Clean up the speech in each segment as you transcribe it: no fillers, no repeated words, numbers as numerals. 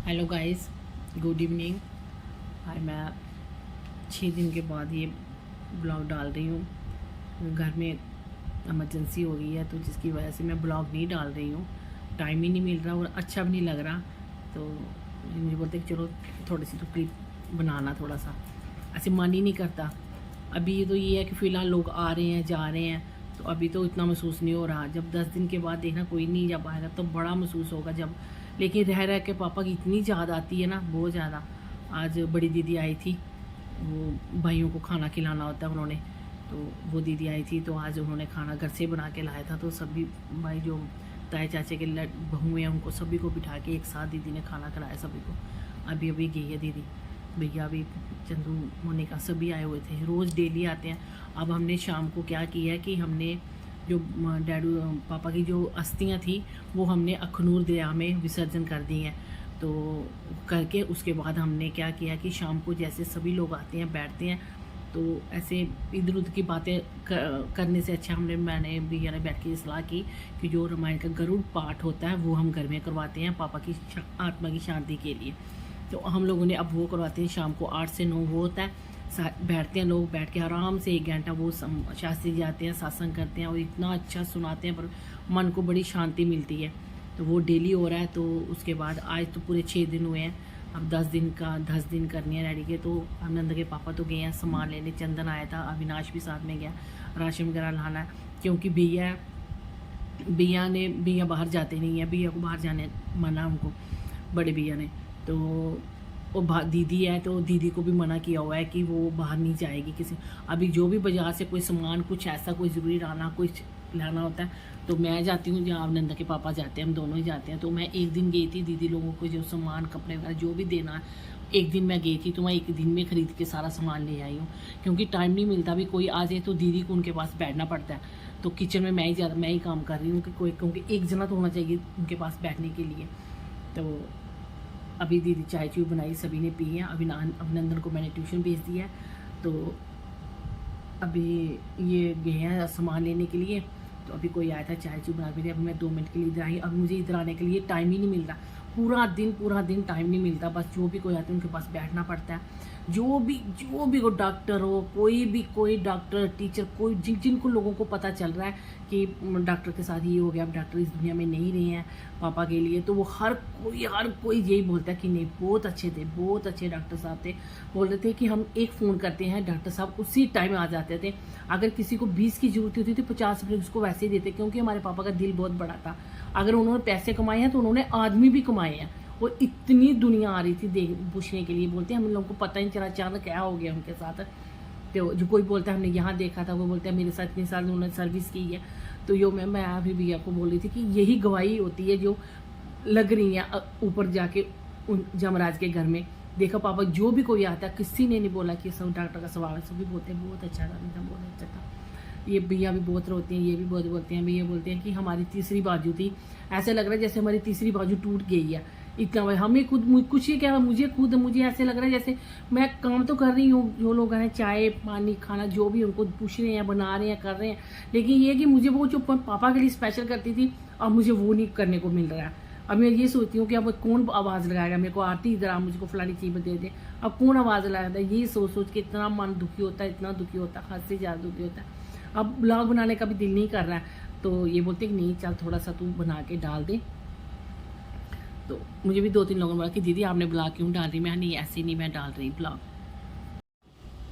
Hello guys, good evening. आज मैं 6 दिन के बाद ये ब्लॉग डाल रही हूँ। घर में इमरजेंसी हो गई है तो जिसकी वजह से मैं ब्लॉग नहीं डाल रही हूँ। टाइम ही नहीं मिल रहा और अच्छा भी नहीं लग रहा। तो मुझे बोलते कि चलो थोड़ी सी तो क्लिप बनाना, थोड़ा सा ऐसे मन ही नहीं करता। अभी तो ये है कि फ़िलहाल लोग आ रहे हैं जा रहे हैं, तो अभी तो इतना महसूस नहीं हो रहा। जब 10 दिन के बाद देखना कोई नहीं जा पाएगा तो बड़ा महसूस होगा जब। लेकिन रह रह के पापा की इतनी याद आती है ना, बहुत ज़्यादा। आज बड़ी दीदी आई थी, वो भाइयों को खाना खिलाना होता है उन्होंने, तो वो दीदी आई थी तो आज उन्होंने खाना घर से बना के लाया था। तो सभी भाई जो ताए चाचे के बहू हैं उनको सभी को बिठा के एक साथ दीदी ने खाना खिलाया सभी को। अभी अभी गई है दीदी, भैया भी, चंदू, मोनिका सभी आए हुए थे। रोज़ डेली आते हैं। अब हमने शाम को क्या किया है कि हमने जो डैडू पापा की जो अस्थियां थी वो हमने अखनूर दरिया में विसर्जन कर दी हैं। तो करके उसके बाद हमने क्या किया कि शाम को जैसे सभी लोग आते हैं बैठते हैं, तो ऐसे इधर उधर की बातें करने से अच्छा मैंने भैया ने बैठ के सलाह की कि जो रामायण का गरुड़ पाठ होता है वो हम घर में करवाते हैं पापा की आत्मा की शांति के लिए। तो हम लोगों ने अब वो करवाते हैं। शाम को 8 से 9 वो होता है। बैठते हैं लोग, बैठ के आराम से 1 घंटा वो शास्त्री जी आते हैं, सत्संग करते हैं और इतना अच्छा सुनाते हैं, पर मन को बड़ी शांति मिलती है। तो वो डेली हो रहा है। तो उसके बाद आज तो पूरे 6 दिन हुए हैं। अब 10 दिन करनी है डैडी के। तो आनंद के पापा तो गए हैं सामान लेने, चंदन आया था, अविनाश भी साथ में गया राशन वगैरह लाना है। क्योंकि भैया बाहर जाते नहीं है, भैया को बाहर जाने मना उनको, बड़े भैया ने। तो वो दीदी है तो दीदी को भी मना किया हुआ है कि वो बाहर नहीं जाएगी किसी। अभी जो भी बाजार से कोई सामान कुछ ऐसा कोई ज़रूरी लाना कुछ लाना होता है तो मैं जाती हूँ, जहाँ नंदा के पापा जाते हैं हम दोनों ही जाते हैं। तो मैं एक दिन गई थी दीदी लोगों को जो सामान कपड़े वगैरह जो भी देना है, एक दिन मैं गई थी तो मैं एक दिन में ख़रीद के सारा सामान ले आई हूँ। क्योंकि टाइम नहीं मिलता, भी कोई आ जाए तो दीदी को उनके पास बैठना पड़ता है। तो किचन में मैं ही काम कर रही हूँ कि क्योंकि एक जना तो होना चाहिए उनके पास बैठने के लिए। तो अभी दीदी चाय चूय बनाई, सभी ने पी है। अभिनंदन को मैंने ट्यूशन भेज दिया है। तो अभी ये गए हैं सामान लेने के लिए। तो अभी कोई आया था चाय चूय बना के, अभी मैं 2 मिनट के लिए इधर आई। अब मुझे इधर आने के लिए टाइम ही नहीं मिल रहा, पूरा दिन टाइम नहीं मिलता। बस जो भी कोई आते हैं उनके पास बैठना पड़ता है। जो भी कोई डॉक्टर हो, कोई डॉक्टर टीचर, कोई जिनको लोगों को पता चल रहा है कि डॉक्टर के साथ ये हो गया, अब डॉक्टर इस दुनिया में नहीं रहे हैं पापा के लिए, तो वो हर कोई यही बोलता है कि नहीं बहुत अच्छे थे, बहुत अच्छे डॉक्टर साहब थे। बोल रहे थे कि हम एक फ़ोन करते हैं डॉक्टर साहब उसी टाइम आ जाते थे। अगर किसी को 20 की जरूरत होती थी 50 रुपये उसको वैसे ही देते, क्योंकि हमारे पापा का दिल बहुत बड़ा था। अगर उन्होंने पैसे कमाए हैं तो उन्होंने आदमी भी कमाए हैं। और इतनी दुनिया आ रही थी देख पूछने के लिए, बोलते हैं हम लोगों को पता ही नहीं चला अचानक क्या हो गया उनके साथ। तो जो कोई बोलता है हमने यहाँ देखा था, वो बोलते हैं मेरे साथ इतने साल उन्होंने सर्विस की है। तो यो मैं अभी भैया को बोल रही थी कि यही गवाही होती है जो लग रही है ऊपर जाके उन जमराज के घर में। देखो पापा जो भी कोई आता है किसी ने नहीं बोला कि सब डॉक्टर का स्वभाव है, सभी बोलते हैं बहुत अच्छा था, बहुत अच्छा था। ये भैया भी बहुत रोते हैं, ये भी बहुत बोलते हैं। भैया बोलते हैं कि हमारी तीसरी बाजू थी, ऐसे लग रहा है जैसे हमारी तीसरी बाजू टूट गई है। इतना भाई हमें खुद कुछ ही क्या, मुझे ऐसे लग रहा है जैसे मैं काम तो कर रही हूँ, जो लोग हैं चाय पानी खाना जो भी उनको पूछ रहे हैं, बना रहे हैं, कर रहे हैं, लेकिन ये कि मुझे वो जो पापा के लिए स्पेशल करती थी अब मुझे वो नहीं करने को मिल रहा है। अब मैं ये सोचती हूँ कि अब कौन आवाज़ लगाएगा, मेरे को आती इधर मुझको फलानी चीज़ दे दे, अब कौन आवाज़ लगाता है, ये सोच के इतना मन दुखी होता है, इतना दुखी होता है, हद से ज़्यादा दुखी होता है। अब ब्लॉग बनाने का भी दिल नहीं कर रहा है। तो ये बोलते कि नहीं चल थोड़ा सा तू बना के डाल दे। तो मुझे भी 2-3 लोगों ने बोला कि दीदी आपने ब्लॉग क्यों डाल रही, मैं नहीं ऐसे नहीं मैं डाल रही ब्लॉग।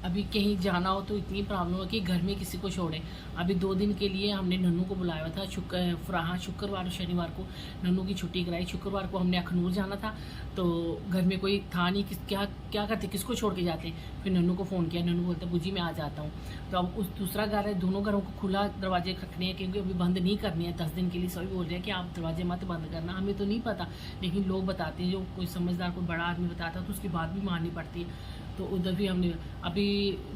अभी कहीं जाना हो तो इतनी प्रॉब्लम हो कि घर में किसी को छोड़े। अभी 2 दिन के लिए हमने नन्नू को बुलाया था, शुक्रवार और शनिवार को नन्नू की छुट्टी कराई। शुक्रवार को हमने अखनूर जाना था, तो घर में कोई था नहीं, क्या करते, किसको छोड़ के जाते। फिर नन्नू को फ़ोन किया, नन्नू बोलते बुजी मैं आ जाता हूँ। तो अब उस दूसरा घर है, दोनों घरों को खुला दरवाजे रखने हैं क्योंकि अभी बंद नहीं करनी है 10 दिन के लिए। सभी बोल रहे हैं कि आप दरवाजे मत बंद करना, हमें तो नहीं पता, लेकिन लोग बताते हैं, जो कोई समझदार कोई बड़ा आदमी बताता है तो उसकी बात भी माननी पड़ती है। तो उधर भी हमने अभी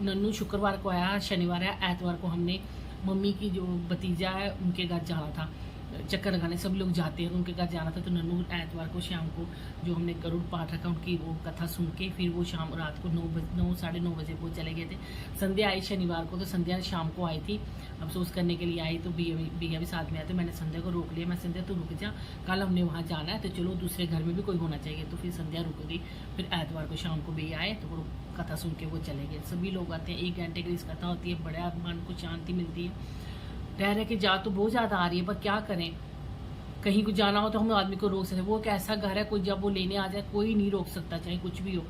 नन्नू शुक्रवार को आया, शनिवार है, एतवार को हमने मम्मी की जो भतीजा है उनके घर जाना था। चक्कर लगाने सब लोग जाते हैं, उनके घर जाना था। तो नन्नू एतवार को शाम को जो हमने गरुड़ पाठ रखा उनकी वो कथा सुन के फिर वो शाम रात को 9 साढ़े 9 बजे वो चले गए थे। संध्या आई शनिवार को, तो संध्या शाम को आई थी अफसोस करने के लिए आई, तो भैया भी साथ में आए। तो मैंने संध्या को रोक लिया, मैं संध्या तो रुक जा, कल हमने वहाँ जाना है, तो चलो दूसरे घर में भी कोई होना चाहिए। तो फिर संध्या रुक गई। फिर एतवार को शाम को भैया आए तो वो कथा सुन के वो चले गए। सभी लोग आते हैं, 1 घंटे की इस कथा होती है, बड़ा मन को शांति मिलती है। रह रह के जा तो बहुत ज़्यादा आ रही है, पर क्या करें, कहीं को जाना हो तो हम आदमी को रोक सकते। वो एक ऐसा घर है, कोई जब वो लेने आ जाए कोई नहीं रोक सकता, चाहे कुछ भी हो।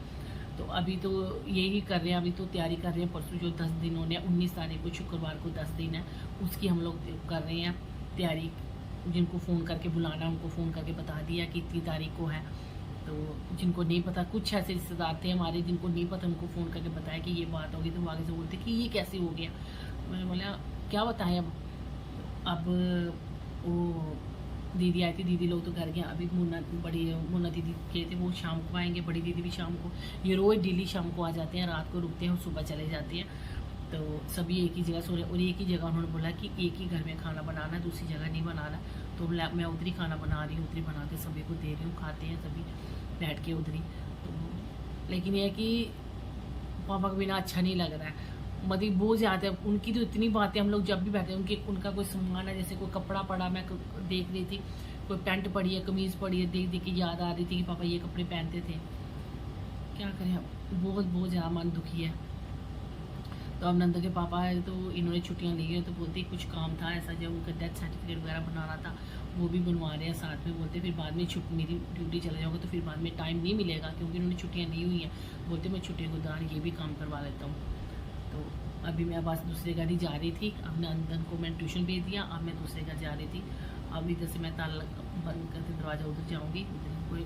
तो अभी तो यही कर रहे हैं, अभी तो तैयारी कर रहे हैं। परसों जो 10 दिन होने 19 तारीख को शुक्रवार को 10 दिन है, उसकी हम लोग कर रहे हैं तैयारी। जिनको फ़ोन करके बुलाना उनको फ़ोन करके बता दिया कि इतनी तारीख को है। तो जिनको नहीं पता, कुछ ऐसे रिश्तेदार थे हमारे जिनको नहीं पता, उनको फ़ोन करके बताया कि ये बात होगी। तो वो आगे से बोलते कि ये कैसे हो गया। मैंने बोला क्या बताएं अब वो दीदी आई थी, दीदी लोग तो घर गए। अभी मुन्ना दीदी के थे, वो शाम को आएंगे। बड़ी दीदी भी शाम को, ये रोज़ डेली शाम को आ जाते हैं, रात को रुकते हैं और सुबह चले जाते हैं। तो सभी एक ही जगह सो रहे, और एक ही जगह उन्होंने बोला कि एक ही घर में खाना बनाना है, दूसरी जगह नहीं बनाना। तो मैं उधरी खाना बना रही हूँ, उधरी बना के सभी को दे रही हूँ, खाते हैं सभी बैठ के उधरी। तो लेकिन यह है कि पापा के बिना अच्छा नहीं लग रहा है, मतलब बहुत ज़्यादा। उनकी तो इतनी बातें, हम लोग जब भी बैठे उनका कोई सामान है, जैसे कोई कपड़ा पड़ा, मैं देख रही थी, कोई पैंट पड़ी है, कमीज़ पड़ी है, देख देख के याद आ रही थी कि पापा ये कपड़े पहनते थे। क्या करें, बहुत ज़्यादा मन दुखी है। तो अब नंदा के पापा है, तो इन्होंने छुट्टियां ली है। तो बोलते कुछ काम था ऐसा, जब उनका डेथ सर्टिफिकेट वगैरह बनाना था, वो भी बनवा रहे हैं साथ में। बोलते फिर बाद में छुट्टी, मेरी ड्यूटी चले जाऊँगा तो फिर बाद में टाइम नहीं मिलेगा, क्योंकि उन्होंने छुट्टियाँ ली हुई हैं। बोलते मैं छुट्टियों के दौरान ये भी काम करवा लेता हूँ। तो अभी मैं बस दूसरे घर ही जा रही थी। अब नंदन को मैंने ट्यूशन भेज दिया, अब मैं दूसरे घर जा रही थी। अब इधर से मैं ताला बंद करके दरवाज़ा उधर जाऊँगी। कोई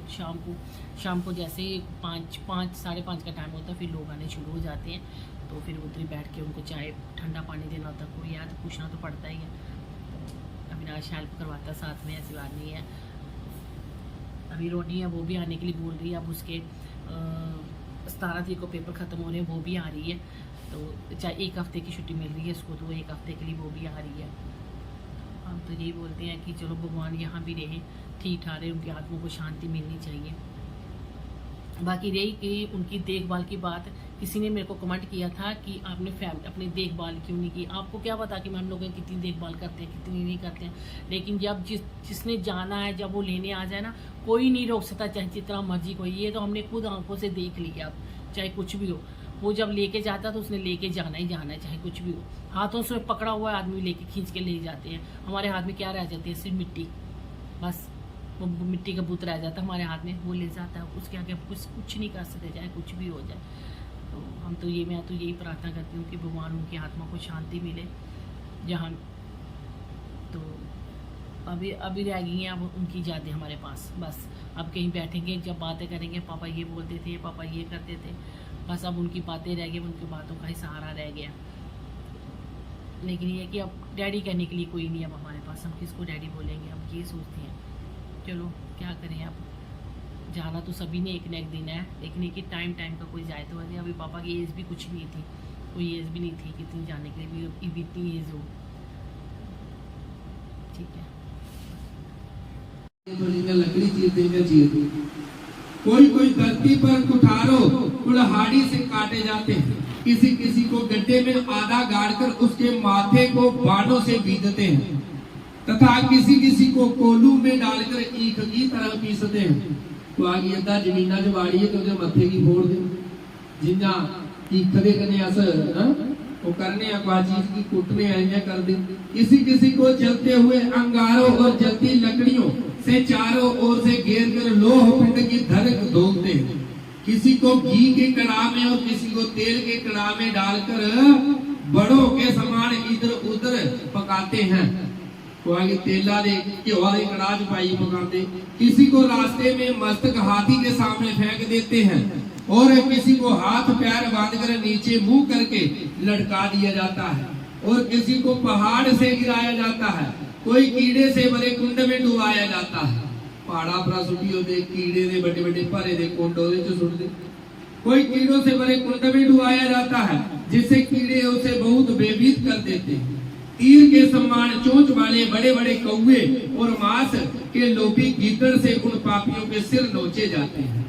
शाम को जैसे 5 साढ़े 5 का टाइम होता है, फिर लोग आने शुरू हो जाते हैं। तो फिर उधर ही बैठ के उनको चाय ठंडा पानी देना होता, कोई याद पूछना तो पड़ता ही है। अविनाश हेल्प करवाता साथ में, ऐसी बात नहीं है। अभी रोनी है, वो भी आने के लिए बोल रही है। अब उसके 17 तारीख को पेपर ख़त्म हो रहे हैं, वो भी आ रही है। तो चाहे 1 हफ्ते की छुट्टी मिल रही है इसको, तो 1 हफ्ते के लिए वो भी आ रही है। हम तो यही बोलते हैं कि चलो भगवान यहाँ भी रहे, ठीक ठाक रहे, उनकी आत्मा को शांति मिलनी चाहिए। बाकी रही कि उनकी देखभाल की बात, किसी ने मेरे को कमेंट किया था कि आपने अपनी देखभाल क्यों नहीं की। आपको क्या पता कि हम लोग कितनी देखभाल करते हैं, कितनी नहीं करते हैं। लेकिन जब जिसने जाना है, जब वो लेने आ जाए ना, कोई नहीं रोक सकता, चाहे जितना मर्जी कोई। ये तो हमने खुद आंखों से देख लिया। अब चाहे कुछ भी हो, वो जब लेके जाता तो उसने लेके जाना ही जाना है, चाहे कुछ भी हो। हाथों से पकड़ा हुआ आदमी लेके खींच के ले जाते हैं। हमारे हाथ में क्या रह जाती है, सिर्फ मिट्टी, बस वो मिट्टी का बूत रह जाता है हमारे हाथ में, वो ले जाता है। उसके आगे कुछ नहीं कर सकते, चाहे कुछ भी हो जाए। तो मैं तो यही प्रार्थना करती हूँ कि भगवान उनकी आत्मा को शांति मिले जहाँ। तो अभी रह गई हैं अब उनकी यादें हमारे पास। बस अब कहीं बैठेंगे, जब बातें करेंगे, पापा ये बोलते थे, पापा ये करते थे, बस अब उनकी बातें रह गई, उनकी बातों का ही सहारा रह गया। लेकिन ये कि अब डैडी कहने के लिए कोई नहीं अब हमारे पास, हम किसको डैडी बोलेंगे, हम ये सोचते हैं। चलो क्या करें, अब जाना तो सभी ने एक न एक दिन है, लेकिन एक ही टाइम का कोई जाए तो है। अभी पापा की एज भी कुछ नहीं थी, कोई एज भी नहीं थी कितनी जाने के लिए भी इतनी एज हो। ठीक है, लकड़ी चीरते कोई धरती पर कुठारो कुल्हाड़ी से काटे जाते हैं। किसी को गड्ढे में आधा गाड़कर उसके माथे को बाणों से बीधते हैं, तथा किसी को कोलू में डालकर ईख की तरह पीसते हैं। तो आगे अद्धा जमीना जो बाड़ी है तो मथे की फोड़ दे, जिन्ना ईख दे कने अस वो करने अकवा चीज की कुटने आइया कर दे। किसी को जलते हुए अंगारों और जलती लकड़ियों से चारों ओर से घेर कर लोह पिंड की धड़क धोते हैं। किसी को घी के कड़ा में और किसी को तेल के कड़ा में डालकर बड़ों के समान इधर उधर पकाते हैं। तो आगे तेला दे घ्योआ दे कड़ा च पाई पकाते। किसी को रास्ते में मस्तक हाथी के सामने फेंक देते हैं और किसी को हाथ पैर बांधकर नीचे मुंह करके लटका दिया जाता है और किसी को पहाड़ से गिराया जाता है। कोई कीड़े से भरे कुंड में डुबाया जाता है। पहाड़ा पर सुटी होते कीड़े दे बड़े बड़े भरे दे कुंड सुट दे। कोई कीड़ों से भरे कुंड में डुबाया जाता है, जिससे कीड़े उसे बहुत बेभीत कर देते हैं। तीर के समान चोंच वाले बड़े बड़े कौवे और मांस के लोभी गीदड़ से उन पापियों के सिर नोचे जाते हैं।